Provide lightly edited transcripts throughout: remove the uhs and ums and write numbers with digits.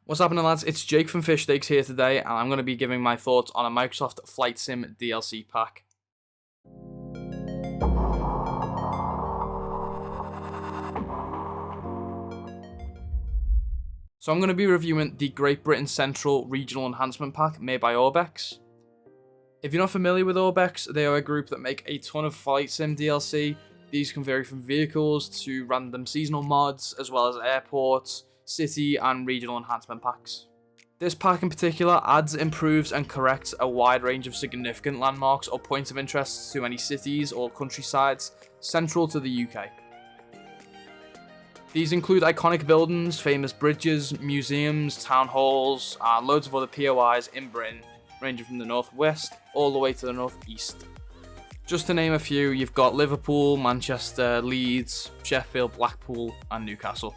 What's happening, lads? It's Jake from FishStakes here today, and I'm going to be giving my thoughts on a Microsoft Flight Sim DLC pack. So I'm going to be reviewing the Great Britain Central Regional Enhancement pack made by OrbX. If you're not familiar with OrbX, they are a group that make a ton of Flight Sim DLC. These can vary from vehicles to random seasonal mods, as well as airports, city and regional enhancement packs. This pack in particular adds, improves and corrects a wide range of significant landmarks or points of interest to any cities or countrysides central to the UK. These include iconic buildings, famous bridges, museums, town halls, and loads of other POIs in Britain, ranging from the northwest all the way to the northeast. Just to name a few, you've got Liverpool, Manchester, Leeds, Sheffield, Blackpool and Newcastle.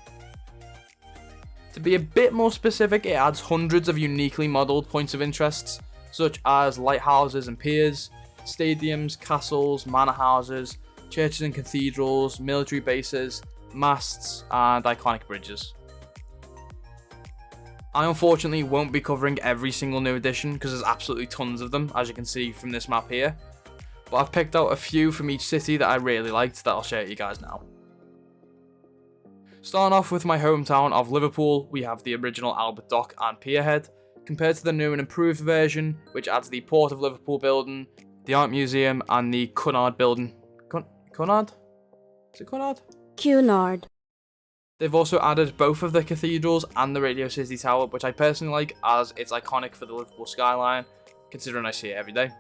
To be a bit more specific, it adds hundreds of uniquely modelled points of interest, such as lighthouses and piers, stadiums, castles, manor houses, churches and cathedrals, military bases, masts, and iconic bridges. I unfortunately won't be covering every single new addition because there's absolutely tons of them, as you can see from this map here, but I've picked out a few from each city that I really liked that I'll share with you guys now. Starting off with my hometown of Liverpool, we have the original Albert Dock and Pierhead, compared to the new and improved version, which adds the Port of Liverpool building, the Art Museum, and the Cunard building. Cunard? Is it Cunard? Cunard. They've also added both of the cathedrals and the Radio City Tower, which I personally like as it's iconic for the Liverpool skyline, considering I see it every day.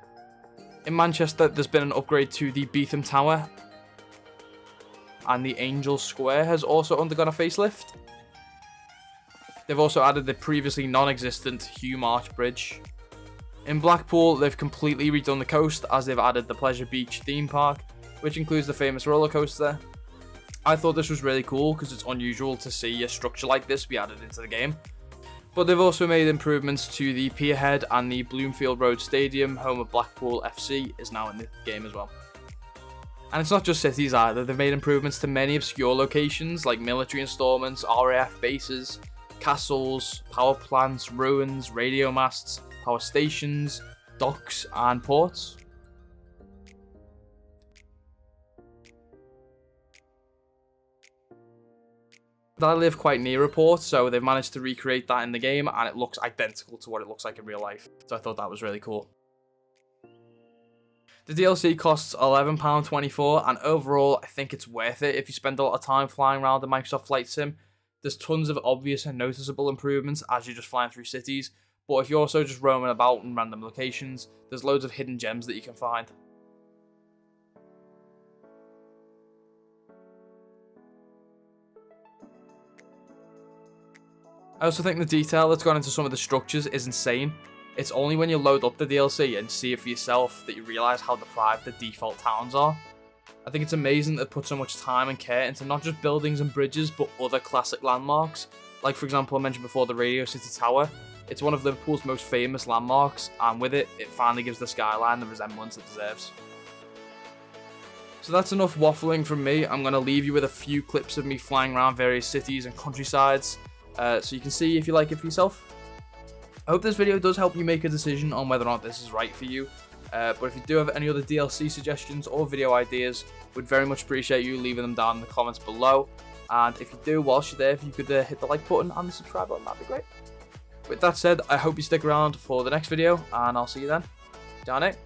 In Manchester, there's been an upgrade to the Beetham Tower, and the Angel Square has also undergone a facelift. They've also added the previously non-existent Hugh March Bridge. In Blackpool, they've completely redone the coast as they've added the Pleasure Beach theme park, which includes the famous roller coaster. I thought this was really cool because it's unusual to see a structure like this be added into the game. But they've also made improvements to the Pierhead, and the Bloomfield Road Stadium, home of Blackpool FC, is now in the game as well. And it's not just cities either, they've made improvements to many obscure locations like military installments, RAF bases, castles, power plants, ruins, radio masts, power stations, docks and ports. I live quite near a port, so they've managed to recreate that in the game and it looks identical to what it looks like in real life. So I thought that was really cool. The DLC costs £11.24 and overall I think it's worth it if you spend a lot of time flying around the Microsoft Flight Sim. There's tons of obvious and noticeable improvements as you're just flying through cities, but if you're also just roaming about in random locations, there's loads of hidden gems that you can find. I also think the detail that's gone into some of the structures is insane. It's only when you load up the DLC and see it for yourself that you realise how deprived the default towns are. I think it's amazing that they put so much time and care into not just buildings and bridges, but other classic landmarks. Like, for example, I mentioned before the Radio City Tower. It's one of Liverpool's most famous landmarks, and with it, it finally gives the skyline the resemblance it deserves. So that's enough waffling from me. I'm going to leave you with a few clips of me flying around various cities and countrysides, so you can see if you like it for yourself. I hope this video does help you make a decision on whether or not this is right for you. But if you do have any other DLC suggestions or video ideas, would very much appreciate you leaving them down in the comments below. And if you do, whilst you're there, if you could hit the like button and the subscribe button, that'd be great. With that said, I hope you stick around for the next video, and I'll see you then. Down it.